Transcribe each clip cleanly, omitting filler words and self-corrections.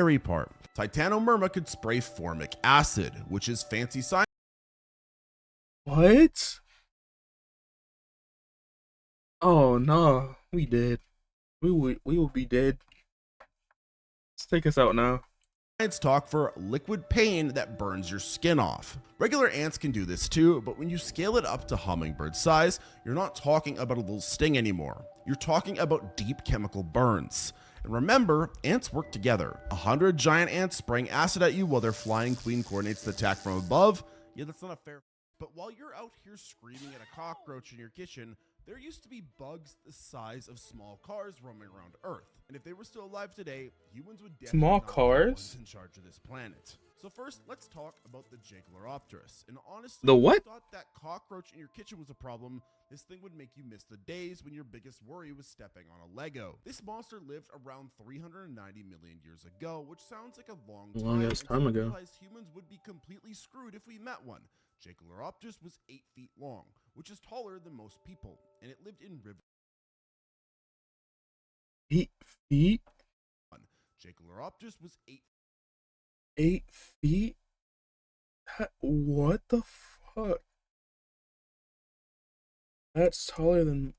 scary part. Titanomyrma could spray formic acid, which is fancy science. What? Oh no, we dead. We will be dead. Let's take us out now. Science talk for liquid pain that burns your skin off. Regular ants can do this too, but when you scale it up to hummingbird size, you're not talking about a little sting anymore. You're talking about deep chemical burns. And remember, ants work together. 100 giant ants spraying acid at you while their flying queen coordinates the attack from above. Yeah, that's not a fair. But while you're out here screaming at a cockroach in your kitchen, there used to be bugs the size of small cars roaming around Earth. And if they were still alive today, humans would definitely small not be the cars ones in charge of this planet. So first, let's talk about the Jaguaropterus. And honestly, The what? if you thought that cockroach in your kitchen was a problem, this thing would make you miss the days when your biggest worry was stepping on a Lego. This monster lived around 390 million years ago, which sounds like a long time ago. Realized humans would be completely screwed if we met one. Jaguaropterus was 8 feet long, which is taller than most people, and it lived in rivers. 8 feet? Jaguaropterus was 8 feet? What the fuck? That's taller than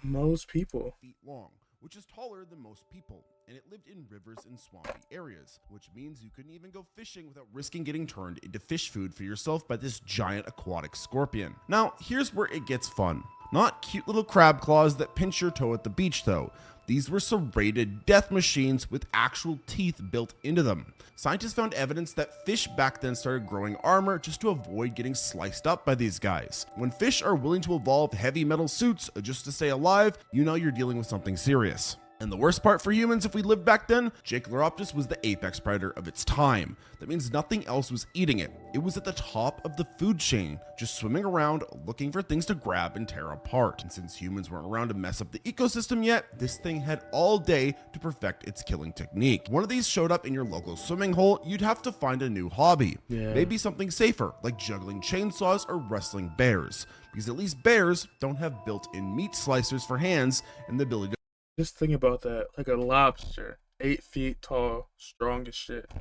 most people. feet long, which is taller than most people, and it lived in rivers and swampy areas, which means you couldn't even go fishing without risking getting turned into fish food for yourself by this giant aquatic scorpion. Now, here's where it gets fun. Not cute little crab claws that pinch your toe at the beach though. These were serrated death machines with actual teeth built into them. Scientists found evidence that fish back then started growing armor just to avoid getting sliced up by these guys. When fish are willing to evolve heavy metal suits just to stay alive, you know you're dealing with something serious. And the worst part for humans, if we lived back then, Jaguaropterus was the apex predator of its time. That means nothing else was eating it. It was at the top of the food chain, just swimming around looking for things to grab and tear apart. And since humans weren't around to mess up the ecosystem yet, this thing had all day to perfect its killing technique. One of these showed up in your local swimming hole, you'd have to find a new hobby. Maybe something safer, like juggling chainsaws or wrestling bears. Because at least bears don't have built-in meat slicers for hands and the ability to Just think about that. Like a lobster, 8 feet tall, strong as shit.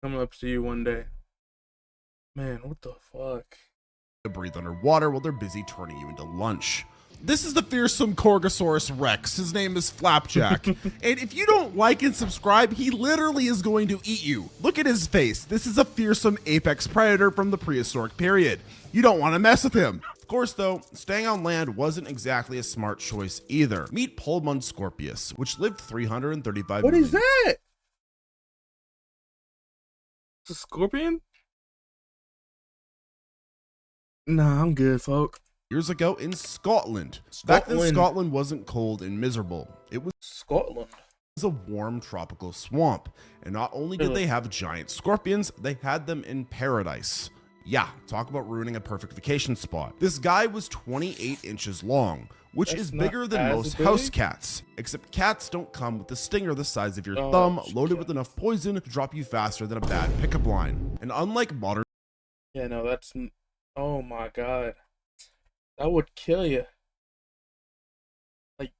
Coming up to you one day. Man, what the fuck? breathe underwater while they're busy turning you into lunch. This is the fearsome Corgosaurus Rex. His name is Flapjack. And if you don't like and subscribe, he literally is going to eat you. Look at his face. This is a fearsome apex predator from the prehistoric period. You don't want to mess with him. Of course, though, staying on land wasn't exactly a smart choice either. Meet Pullman Scorpius, which lived 335 What million. is that? It's a scorpion? Nah, I'm good, folk. Years ago in Scotland. Back then, Scotland wasn't cold and miserable. It was Scotland. a warm tropical swamp. And not only did they have giant scorpions, they had them in paradise. Yeah, talk about ruining a perfect vacation spot. This guy was 28 inches long, which is bigger than most house cats. Except cats don't come with a stinger the size of your thumb, loaded with enough poison to drop you faster than a bad pickup line. And unlike modern... Yeah, no, that's... Oh my god. That would kill you. Like...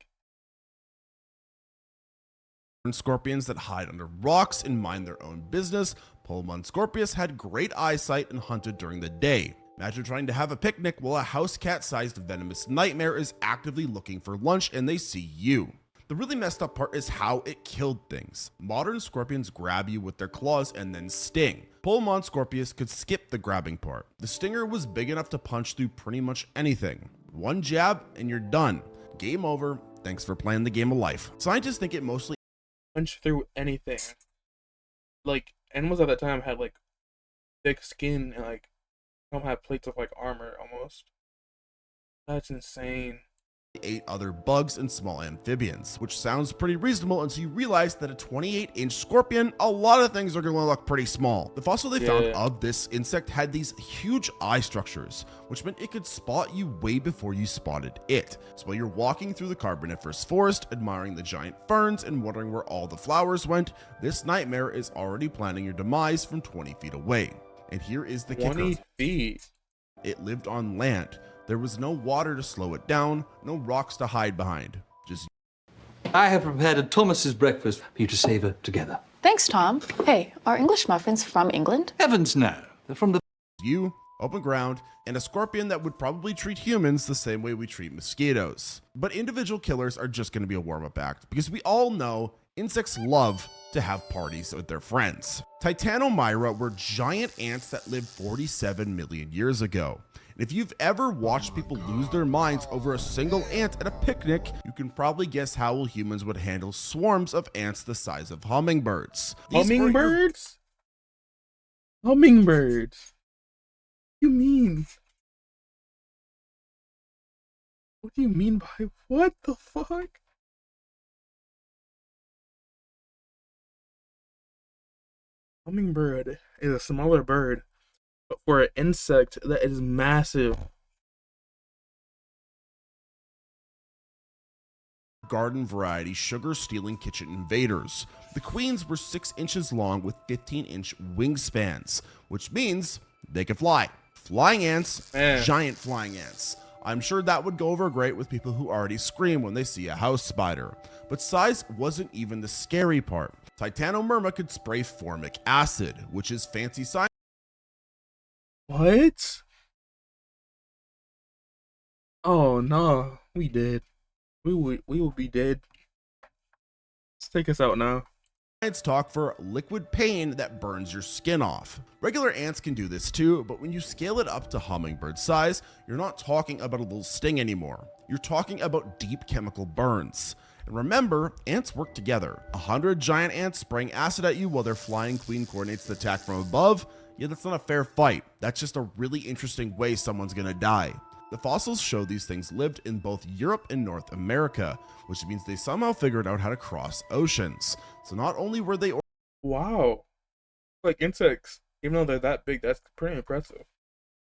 scorpions that hide under rocks and mind their own business, Pullman Scorpius had great eyesight and hunted during the day. Imagine trying to have a picnic while a house cat-sized venomous nightmare is actively looking for lunch and they see you. The really messed up part is how it killed things. Modern scorpions grab you with their claws and then sting. Pullman Scorpius could skip the grabbing part. The stinger was big enough to punch through pretty much anything. One jab and you're done. Game over. Thanks for playing the game of life. Scientists think it mostly punch through anything. Like, animals at that time had like thick skin and like some had plates of like armor almost. That's insane. ate other bugs and small amphibians, which sounds pretty reasonable until you realize that a 28-inch scorpion, a lot of things are going to look pretty small. The fossil they found of this insect had these huge eye structures, which meant it could spot you way before you spotted it. So while you're walking through the Carboniferous forest, admiring the giant ferns and wondering where all the flowers went, this nightmare is already planning your demise from 20 feet away. And here is the kicker. 20 feet? It lived on land. There was no water to slow it down, no rocks to hide behind. Just I have prepared a Thomas's breakfast for you to savor together. Thanks, Tom. Hey, are English muffins from England? Heavens no. They're from the You, open ground, and a scorpion that would probably treat humans the same way we treat mosquitoes. But individual killers are just going to be a warm-up act, because we all know insects love to have parties with their friends. Titanomyra were giant ants that lived 47 million years ago. And if you've ever watched people lose their minds over a single ant at a picnic, you can probably guess how humans would handle swarms of ants the size of hummingbirds. Hummingbirds? Hummingbirds. What do you mean? What do you mean by what the fuck? Hummingbird is a smaller bird, but for an insect that is massive. Garden variety sugar stealing kitchen invaders. The queens were 6 inches long with 15-inch wingspans, which means they could fly. Flying ants, Man. giant flying ants. I'm sure that would go over great with people who already scream when they see a house spider. But size wasn't even the scary part. Titanomyrma could spray formic acid, which is fancy science. What? Oh no, we dead. We will be dead. Let's take us out now. Science talk for liquid pain that burns your skin off. Regular ants can do this too, but when you scale it up to hummingbird size, you're not talking about a little sting anymore. You're talking about deep chemical burns. And remember, ants work together. 100 giant ants spraying acid at you while their flying queen coordinates the attack from above. Yeah, that's not a fair fight. That's just a really interesting way someone's gonna die. The fossils show these things lived in both Europe and North America, which means they somehow figured out how to cross oceans. So not only were they Wow. Like insects, even though they're that big, that's pretty impressive.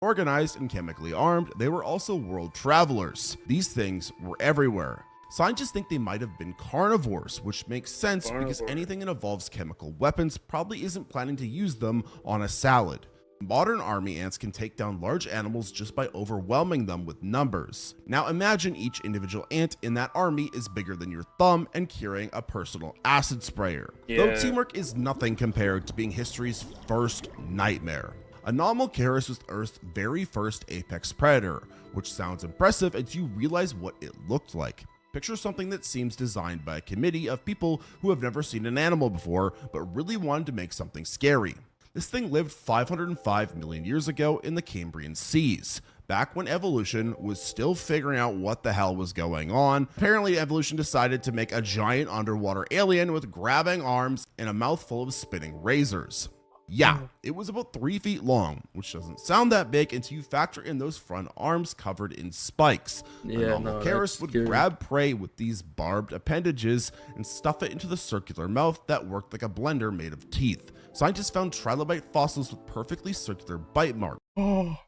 organized and chemically armed, they were also world travelers. These things were everywhere. Scientists think they might have been carnivores, which makes sense because Carnivore. anything that involves chemical weapons probably isn't planning to use them on a salad. Modern army ants can take down large animals just by overwhelming them with numbers. Now imagine each individual ant in that army is bigger than your thumb and carrying a personal acid sprayer. Though Yeah. teamwork is nothing compared to being history's first nightmare. Anomalocaris was Earth's very first apex predator, which sounds impressive until you realize what it looked like. Picture something that seems designed by a committee of people who have never seen an animal before, but really wanted to make something scary. This thing lived 505 million years ago in the Cambrian Seas, back when evolution was still figuring out what the hell was going on. Apparently, evolution decided to make a giant underwater alien with grabbing arms and a mouth full of spinning razors. Yeah, it was about 3 feet long, which doesn't sound that big until you factor in those front arms covered in spikes. Yeah, Anomalocaris would scary. grab prey with these barbed appendages and stuff it into the circular mouth that worked like a blender made of teeth. Scientists found trilobite fossils with perfectly circular bite marks. Oh.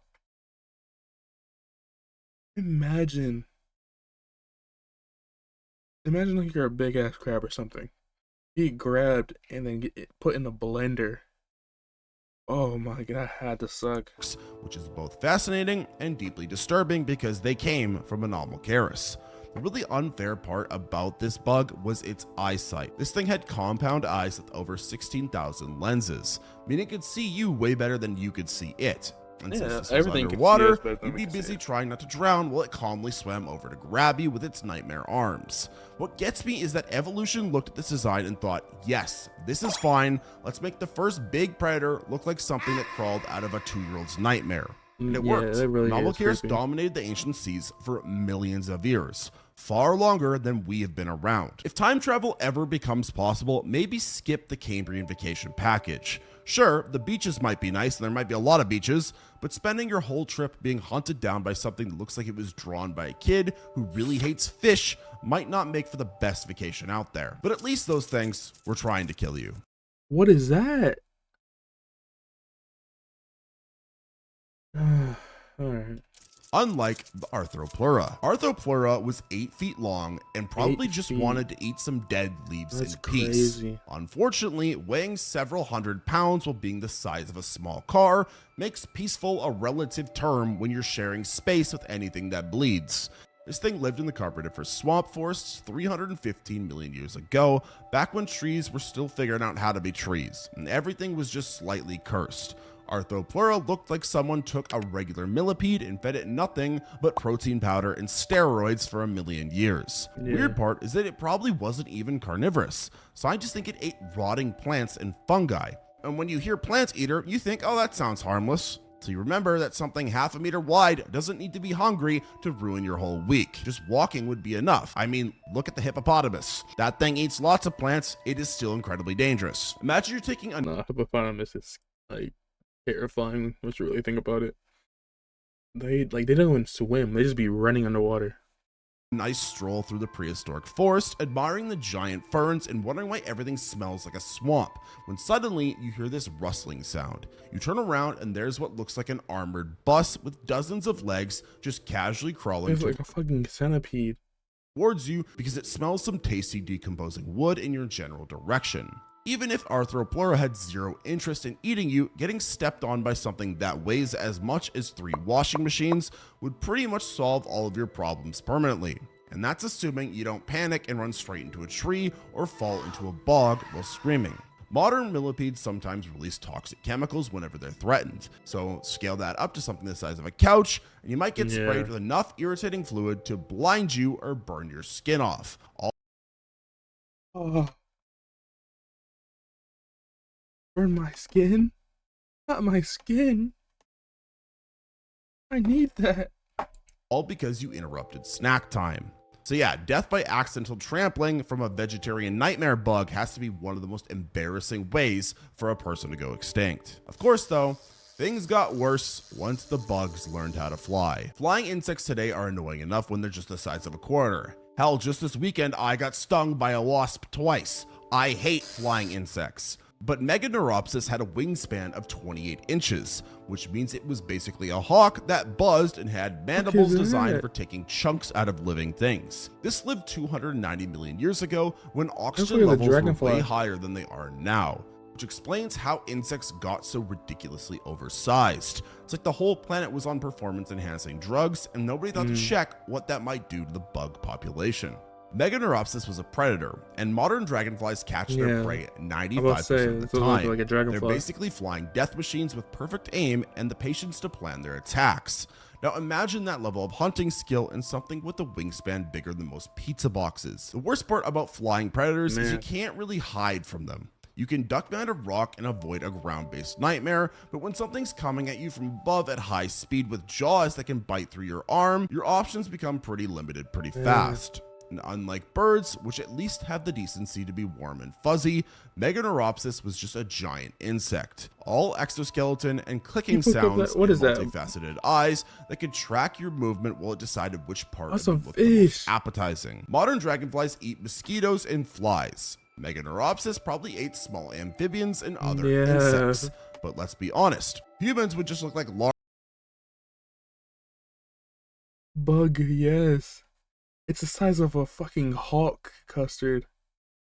Imagine. Imagine like you're a big ass crab or something. You get grabbed and then get put in a blender. Oh my god, that had to suck. Which is both fascinating and deeply disturbing because they came from Anomalocaris. The really unfair part about this bug was its eyesight. This thing had compound eyes with over 16,000 lenses, meaning it could see you way better than you could see it. And Yeah, since this was everything could see underwater, us better than you'd we be could see busy it. trying not to drown while it calmly swam over to grab you with its nightmare arms. What gets me is that evolution looked at this design and thought, yes, this is fine. Let's make the first big predator look like something that crawled out of a 2-year-old's nightmare. And it Yeah, worked. that really is Anomalocaris creepy. dominated the ancient seas for millions of years, far longer than we have been around. If time travel ever becomes possible, maybe skip the Cambrian vacation package. Sure, the beaches might be nice, and there might be a lot of beaches, but spending your whole trip being hunted down by something that looks like it was drawn by a kid who really hates fish might not make for the best vacation out there. But at least those things were trying to kill you. What is that? Alright. Unlike the Arthropleura. Arthropleura was 8 feet long and probably 8 just feet. wanted to eat some dead leaves That's in peace. crazy. Unfortunately, weighing several hundred pounds while being the size of a small car makes peaceful a relative term when you're sharing space with anything that bleeds. This thing lived in the Carboniferous swamp forests 315 million years ago, back when trees were still figuring out how to be trees, and everything was just slightly cursed. Arthropleura looked like someone took a regular millipede and fed it nothing but protein powder and steroids for a million years. Yeah. Weird part is that it probably wasn't even carnivorous. Scientists think it ate rotting plants and fungi. And when you hear plant eater, you think, oh, that sounds harmless. So you remember that something half a meter wide doesn't need to be hungry to ruin your whole week. Just walking would be enough. I mean, look at the hippopotamus. That thing eats lots of plants. It is still incredibly dangerous. Imagine you're taking a Nah, hippopotamus is like terrifying once you really think about it. They don't even swim. They just be running underwater. nice stroll through the prehistoric forest, admiring the giant ferns and wondering why everything smells like a swamp, when suddenly you hear this rustling sound. You turn around and there's what looks like an armored bus with dozens of legs just casually crawling It's like a fucking centipede. towards you because it smells some tasty decomposing wood in your general direction. Even if Arthropleura had zero interest in eating you, getting stepped on by something that weighs as much as 3 washing machines would pretty much solve all of your problems permanently. And that's assuming you don't panic and run straight into a tree or fall into a bog while screaming. Modern millipedes sometimes release toxic chemicals whenever they're threatened, so scale that up to something the size of a couch, and you might get sprayed with enough irritating fluid to blind you or burn your skin off. Burn my skin? Not my skin. I need that. All because you interrupted snack time. So yeah, death by accidental trampling from a vegetarian nightmare bug has to be one of the most embarrassing ways for a person to go extinct. Of course though, things got worse once the bugs learned how to fly. Flying insects today are annoying enough when they're just the size of a quarter. Hell, just this weekend I got stung by a wasp twice. I hate flying insects. But Meganeuropsis had a wingspan of 28 inches, which means it was basically a hawk that buzzed and had mandibles designed for taking chunks out of living things. This lived 290 million years ago when oxygen levels were way higher than they are now, which explains how insects got so ridiculously oversized. It's like the whole planet was on performance-enhancing drugs and nobody thought to check what that might do to the bug population. Meganeuropsis was a predator, and modern dragonflies catch their prey 95% of the time. Like a dragonfly. They're basically flying death machines with perfect aim and the patience to plan their attacks. Now imagine that level of hunting skill in something with a wingspan bigger than most pizza boxes. The worst part about flying predators is you can't really hide from them. You can duck behind a rock and avoid a ground-based nightmare, but when something's coming at you from above at high speed with jaws that can bite through your arm, your options become pretty limited pretty fast. And unlike birds, which at least have the decency to be warm and fuzzy, Meganeuropsis was just a giant insect. All exoskeleton and clicking sounds and multifaceted eyes that could track your movement while it decided which part would look the most appetizing. Modern dragonflies eat mosquitoes and flies. Meganeuropsis probably ate small amphibians and other insects. But let's be honest, humans would just look like large bug, It's the size of a fucking hawk, Custard.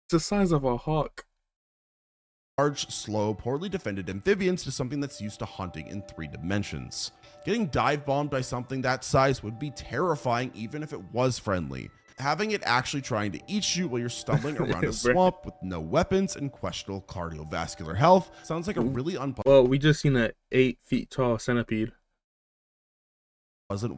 It's the size of a hawk. Large, slow, poorly defended amphibians to something that's used to hunting in 3 dimensions. Getting dive bombed by something that size would be terrifying even if it was friendly. Having it actually trying to eat you while you're stumbling around a swamp with no weapons and questionable cardiovascular health sounds like a really Well, we just seen an 8 feet tall centipede.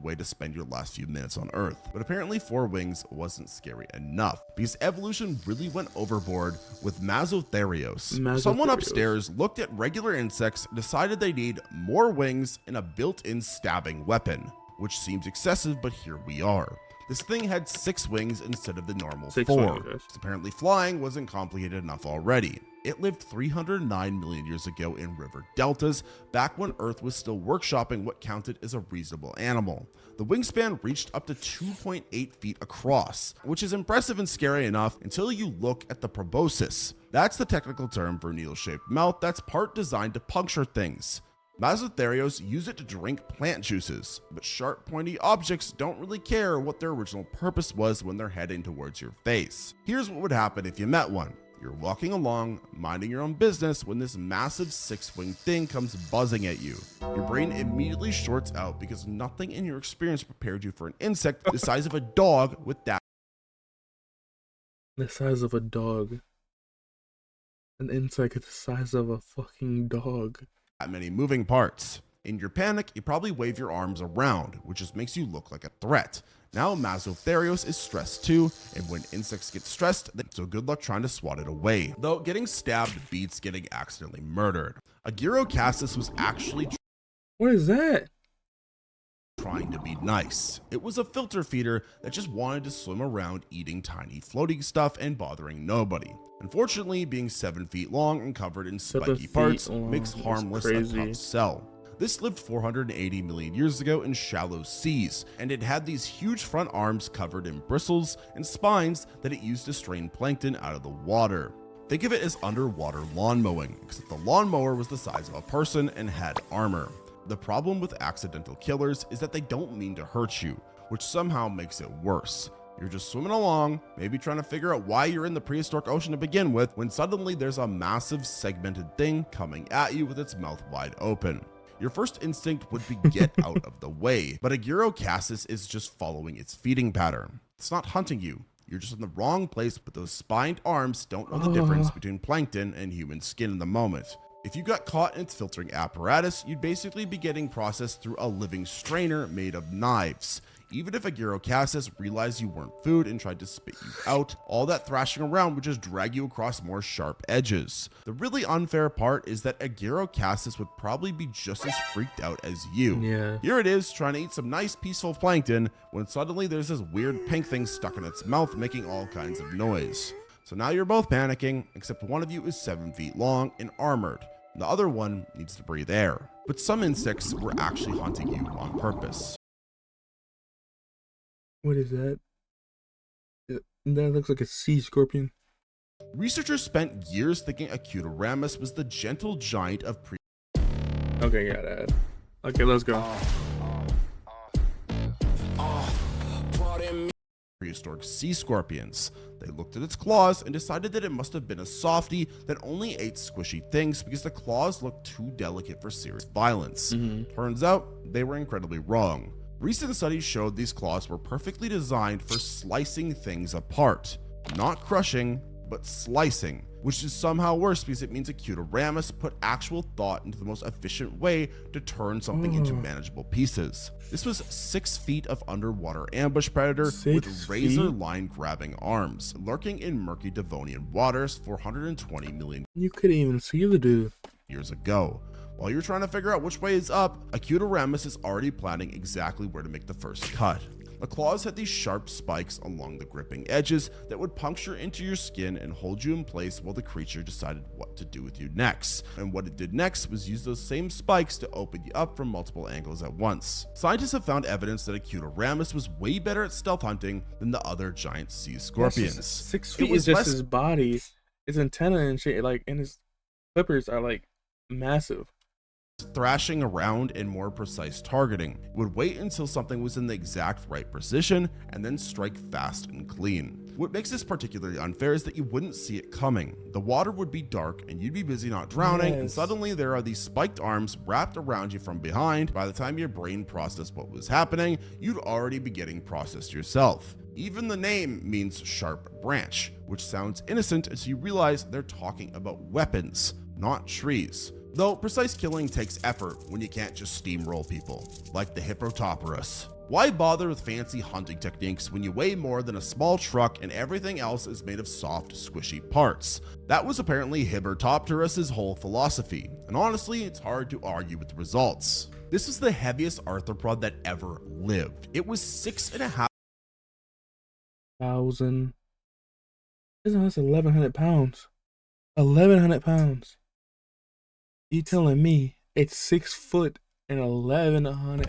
Way to spend your last few minutes on Earth. But apparently 4 wings wasn't scary enough because evolution really went overboard with Mazotherios. Someone upstairs looked at regular insects, decided they need more wings and a built-in stabbing weapon, which seems excessive, but here we are. This thing had 6 wings instead of the normal 4. Apparently flying wasn't complicated enough already. It lived 309 million years ago in river deltas, back when Earth was still workshopping what counted as a reasonable animal. The wingspan reached up to 2.8 feet across, which is impressive and scary enough until you look at the proboscis. That's the technical term for a needle-shaped mouth that's part designed to puncture things. Mazotherios use it to drink plant juices, but sharp pointy objects don't really care what their original purpose was when they're heading towards your face. Here's what would happen if you met one. You're walking along, minding your own business, when this massive six-winged thing comes buzzing at you. Your brain immediately shorts out because nothing in your experience prepared you for an insect the size of a dog with that The size of a dog. An insect the size of a fucking dog. many moving parts. In your panic, you probably wave your arms around, which just makes you look like a threat. Now Mazotherios is stressed too, and when insects get stressed, so good luck trying to swat it away. Though getting stabbed beats getting accidentally murdered. Agirocassis was actually What is that? trying to be nice. It was a filter feeder that just wanted to swim around eating tiny floating stuff and bothering nobody. Unfortunately, being 7 feet long and covered in spiky parts makes harmless a tough sell. This lived 480 million years ago in shallow seas, and it had these huge front arms covered in bristles and spines that it used to strain plankton out of the water. Think of it as underwater lawn mowing, except the lawnmower was the size of a person and had armor. The problem with accidental killers is that they don't mean to hurt you, which somehow makes it worse. You're just swimming along, maybe trying to figure out why you're in the prehistoric ocean to begin with, when suddenly there's a massive segmented thing coming at you with its mouth wide open. Your first instinct would be get out of the way, but Agirocassis is just following its feeding pattern. It's not hunting you. You're just in the wrong place, but those spined arms don't know the difference between plankton and human skin in the moment. If you got caught in its filtering apparatus, you'd basically be getting processed through a living strainer made of knives. Even if Agirocassis realized you weren't food and tried to spit you out, all that thrashing around would just drag you across more sharp edges. The really unfair part is that Agirocassis would probably be just as freaked out as you. Yeah. Here it is, trying to eat some nice peaceful plankton, when suddenly there's this weird pink thing stuck in its mouth making all kinds of noise. So now you're both panicking, except one of you is 7 feet long and armored. The other one needs to breathe air. But some insects were actually hunting you on purpose. What is that? That looks like a sea scorpion. Researchers spent years thinking Acutaramus was the gentle giant of Okay, yeah, that. Okay, let's go. prehistoric sea scorpions. They looked at its claws and decided that it must have been a softie that only ate squishy things because the claws looked too delicate for serious violence. Turns out, they were incredibly wrong. Recent studies showed these claws were perfectly designed for slicing things apart. Not crushing, but slicing, which is somehow worse because it means Acutaramus put actual thought into the most efficient way to turn something into manageable pieces. This was 6 feet of underwater ambush predator with razor line grabbing arms, lurking in murky Devonian waters 420 million You couldn't even see the dude. years ago. While you're trying to figure out which way is up, Acutaramus is already planning exactly where to make the first cut. The claws had these sharp spikes along the gripping edges that would puncture into your skin and hold you in place while the creature decided what to do with you next. And what it did next was use those same spikes to open you up from multiple angles at once. Scientists have found evidence that Acutaramus was way better at stealth hunting than the other giant sea scorpions. 6 feet is just his body. His antenna and shit, like, and his flippers are like massive. Thrashing around and more precise targeting. It would wait until something was in the exact right position and then strike fast and clean. What makes this particularly unfair is that you wouldn't see it coming. The water would be dark and you'd be busy not drowning, and suddenly there are these spiked arms wrapped around you from behind. By the time your brain processed what was happening, you'd already be getting processed yourself. Even the name means sharp branch, which sounds innocent until you realize they're talking about weapons, not trees. Though precise killing takes effort when you can't just steamroll people, like the Hippotopterus. Why bother with fancy hunting techniques when you weigh more than a small truck and everything else is made of soft, squishy parts? That was apparently Hippotopterus's whole philosophy, and honestly, it's hard to argue with the results. This was the heaviest arthropod that ever lived. It was 6.5 thousand. That's 1,100 pounds. 1,100 pounds. You telling me it's 6 foot and 1,100?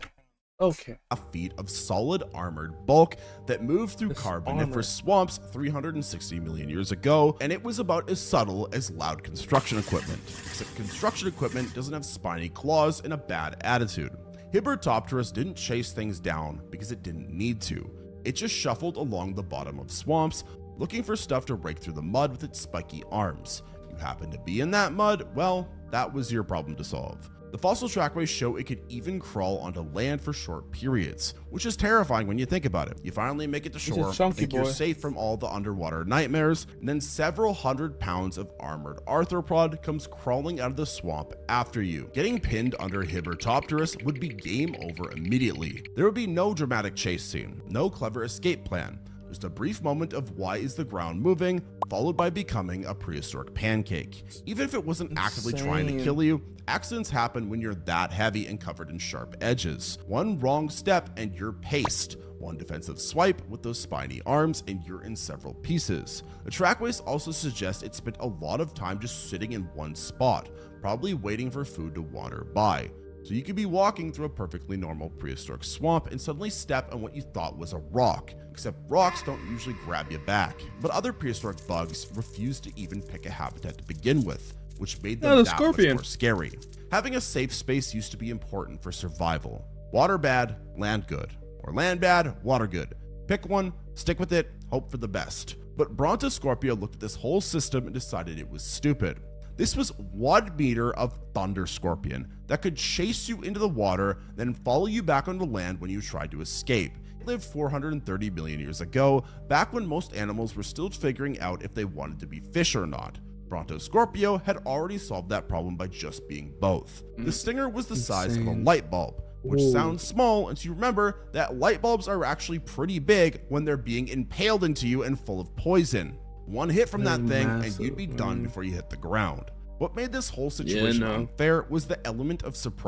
Okay. feet of solid armored bulk that moved through carboniferous swamps 360 million years ago, and it was about as subtle as loud construction equipment, except construction equipment doesn't have spiny claws and a bad attitude. Hippotopterus didn't chase things down because it didn't need to. It just shuffled along the bottom of swamps, looking for stuff to rake through the mud with its spiky arms. You happen to be in that mud, well, that was your problem to solve. The fossil trackways show it could even crawl onto land for short periods, which is terrifying when you think about it. You finally make it to shore, think you're safe from all the underwater nightmares, and then several 100 pounds of armored arthropod comes crawling out of the swamp after you. Getting pinned under Hibbertopterus would be game over immediately. There would be no dramatic chase scene, no clever escape plan, just a brief moment of why is the ground moving, followed by becoming a prehistoric pancake. Even if it wasn't actively trying to kill you, accidents happen when you're that heavy and covered in sharp edges. One wrong step and you're paced. One defensive swipe with those spiny arms and you're in several pieces. The trackways also suggest it spent a lot of time just sitting in one spot, probably waiting for food to wander by. So you could be walking through a perfectly normal prehistoric swamp and suddenly step on what you thought was a rock, except rocks don't usually grab you back. But other prehistoric bugs refuse to even pick a habitat to begin with, which made them that much more scary. Having a safe space used to be important for survival. Water bad, land good. Or land bad, water good. Pick one, stick with it, hope for the best. But Brontoscorpia looked at this whole system and decided it was stupid. This was 1 meter of thunder scorpion that could chase you into the water, then follow you back onto land when you tried to escape. It lived 430 million years ago, back when most animals were still figuring out if they wanted to be fish or not. Brontoscorpio had already solved that problem by just being both. The stinger was the size of a light bulb, which sounds small until you remember that light bulbs are actually pretty big when they're being impaled into you and full of poison. One hit from that thing and you'd be done before you hit the ground. What made this whole situation unfair was the element of surprise.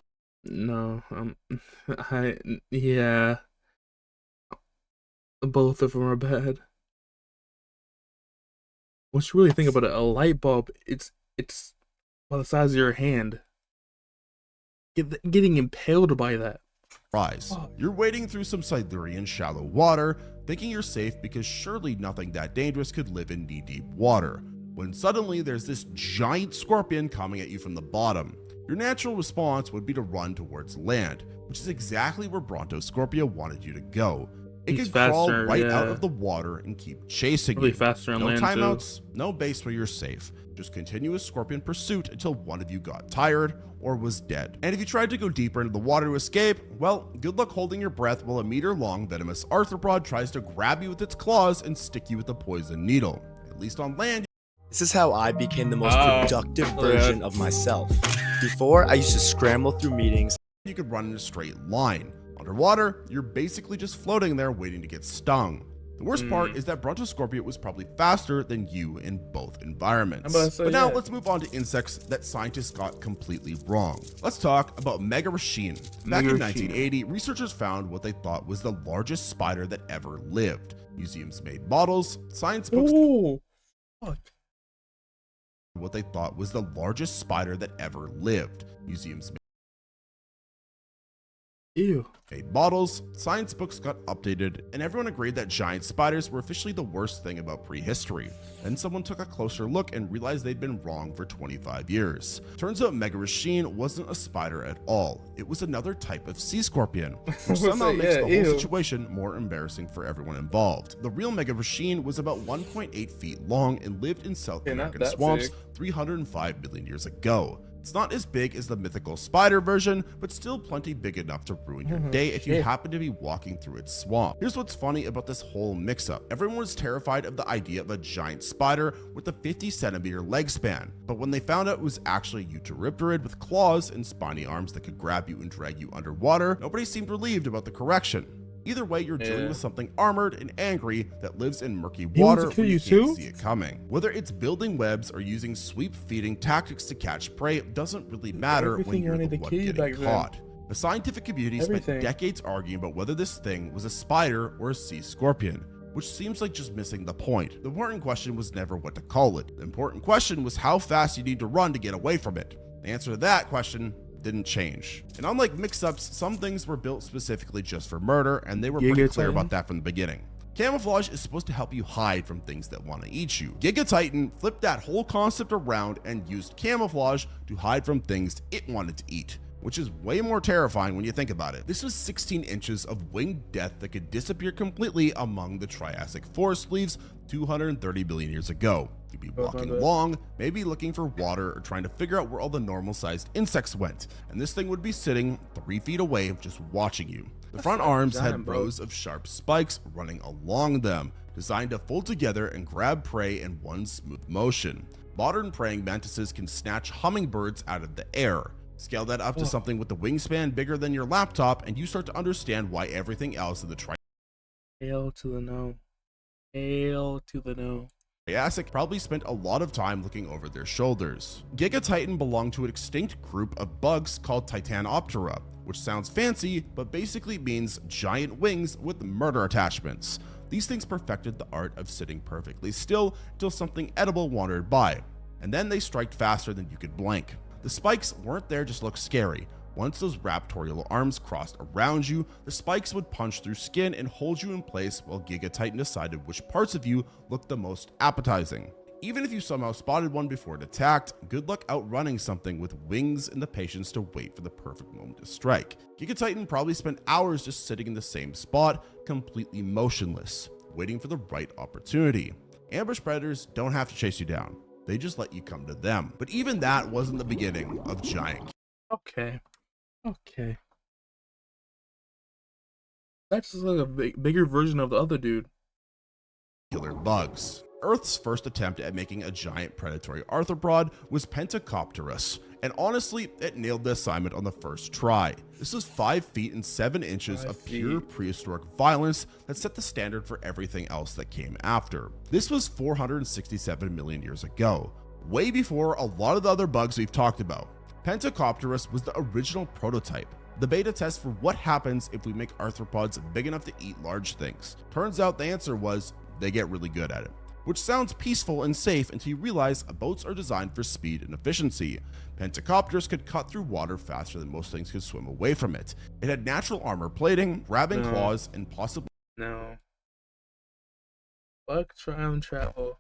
Yeah. Both of them are bad. What you really think about it, a light bulb, it's about the size of your hand. Getting impaled by that. You're wading through some Silurian shallow water, thinking you're safe because surely nothing that dangerous could live in knee-deep water, when suddenly there's this giant scorpion coming at you from the bottom. Your natural response would be to run towards land, which is exactly where Brontoscorpia wanted you to go. It could crawl right out of the water and keep chasing you. Faster on no land timeouts, no base where you're safe. Just continuous scorpion pursuit until one of you got tired or was dead. And if you tried to go deeper into the water to escape, well, good luck holding your breath while a meter-long venomous arthropod tries to grab you with its claws and stick you with a poison needle. At least on land. This is how I became the most productive version of myself. Before, I used to scramble through meetings. You could run in a straight line. Underwater, you're basically just floating there waiting to get stung. The worst part is that Brontoscorpia was probably faster than you in both environments. But now let's move on to insects that scientists got completely wrong. Let's talk about Megarachine. Back in 1980, researchers found what they thought was the largest spider that ever lived. Museums made models, science books. What they thought was the largest spider that ever lived. Museums made models, science books got updated, and everyone agreed that giant spiders were officially the worst thing about prehistory. Then someone took a closer look and realized they'd been wrong for 25 years. Turns out Megarachine wasn't a spider at all. It was another type of sea scorpion, which somehow makes the whole situation more embarrassing for everyone involved. The real Megarachine was about 1.8 feet long and lived in South American swamps 305 million years ago. It's not as big as the mythical spider version, but still plenty big enough to ruin your day if you happen to be walking through its swamp. Here's what's funny about this whole mix-up. Everyone was terrified of the idea of a giant spider with a 50-centimeter leg span, but when they found out it was actually a Euteripterid with claws and spiny arms that could grab you and drag you underwater, nobody seemed relieved about the correction. Either way, you're dealing with something armored and angry that lives in murky water where you can't see it coming. Whether it's building webs or using sweep feeding tactics to catch prey doesn't really matter when you're the one getting caught. The scientific community spent decades arguing about whether this thing was a spider or a sea scorpion, which seems like just missing the point. The important question was never what to call it. The important question was how fast you need to run to get away from it. The answer to that question didn't change. And unlike mix-ups, some things were built specifically just for murder, and they were pretty clear about that from the beginning. Camouflage is supposed to help you hide from things that want to eat you. Gigatitan flipped that whole concept around and used camouflage to hide from things it wanted to eat, which is way more terrifying when you think about it. This was 16 inches of winged death that could disappear completely among the Triassic forest leaves 230 billion years ago. You'd be walking along, maybe looking for water or trying to figure out where all the normal sized insects went, and this thing would be sitting 3 feet away just watching you. The front arms had rows of sharp spikes running along them, designed to fold together and grab prey in one smooth motion. Modern praying mantises can snatch hummingbirds out of the air. Scale that up to something with a wingspan bigger than your laptop, and you start to understand why everything else in the Hail to the no. Hail to the no. Triassic probably spent a lot of time looking over their shoulders. Gigatitan belonged to an extinct group of bugs called Titanoptera, which sounds fancy, but basically means giant wings with murder attachments. These things perfected the art of sitting perfectly still until something edible wandered by, and then they striked faster than you could blink. The spikes weren't there just to look scary. Once those raptorial arms crossed around you, the spikes would punch through skin and hold you in place while Gigatitan decided which parts of you looked the most appetizing. Even if you somehow spotted one before it attacked, good luck outrunning something with wings and the patience to wait for the perfect moment to strike. Gigatitan probably spent hours just sitting in the same spot, completely motionless, waiting for the right opportunity. Ambush predators don't have to chase you down. They just let you come to them. But even that wasn't the beginning of giant Okay. That's just like a bigger version of the other dude. killer bugs. Earth's first attempt at making a giant predatory arthropod was Pentacopterus, and honestly, it nailed the assignment on the first try. This was 5 feet and 7 inches of pure prehistoric violence that set the standard for everything else that came after. This was 467 million years ago, way before a lot of the other bugs we've talked about. Pentacopterus was the original prototype, the beta test for what happens if we make arthropods big enough to eat large things. Turns out the answer was they get really good at it, which sounds peaceful and safe until you realize boats are designed for speed and efficiency. Pentacopterus could cut through water faster than most things could swim away from it. It had natural armor plating, grabbing claws, and possibly Fuck time travel.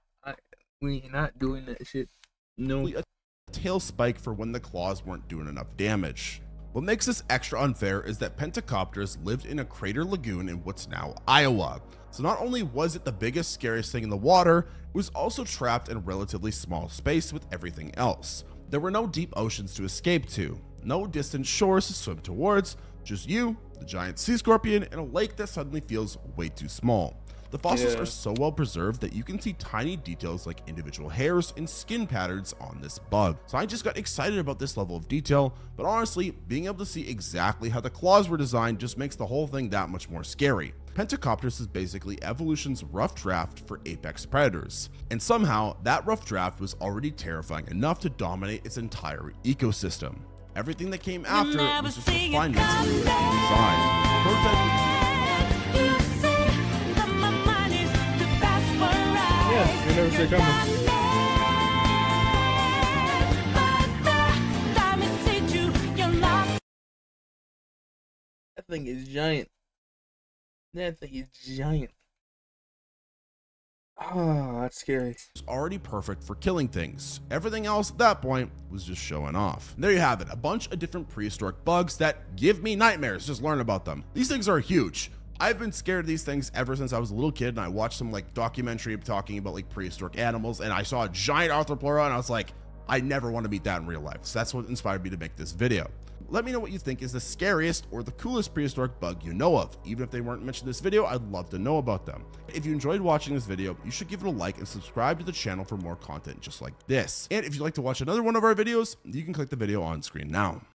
We not doing that shit. No. a tail spike for when the claws weren't doing enough damage. What makes this extra unfair is that Pentacopterus lived in a crater lagoon in what's now Iowa. So not only was it the biggest, scariest thing in the water, it was also trapped in a relatively small space with everything else. There were no deep oceans to escape to, no distant shores to swim towards, just you, the giant sea scorpion, and a lake that suddenly feels way too small. The fossils are so well preserved that you can see tiny details like individual hairs and skin patterns on this bug. So I just got excited about this level of detail, but honestly, being able to see exactly how the claws were designed just makes the whole thing that much more scary. Pentacopterus is basically evolution's rough draft for apex predators, and somehow that rough draft was already terrifying enough to dominate its entire ecosystem. Everything that came after was just refinements in design. Prototype You never see it coming. That thing is giant. That thing is giant. Ah, that's scary. was already perfect for killing things. Everything else at that point was just showing off. And there you have it, a bunch of different prehistoric bugs that give me nightmares just learn about them. These things are huge. I've been scared of these things ever since I was a little kid, and I watched some like documentary talking about like prehistoric animals, and I saw a giant arthropleura and I was like, I never want to meet that in real life. So that's what inspired me to make this video. Let me know what you think is the scariest or the coolest prehistoric bug you know of. Even if they weren't mentioned in this video, I'd love to know about them. If you enjoyed watching this video, you should give it a like and subscribe to the channel for more content just like this. And if you'd like to watch another one of our videos, you can click the video on screen now.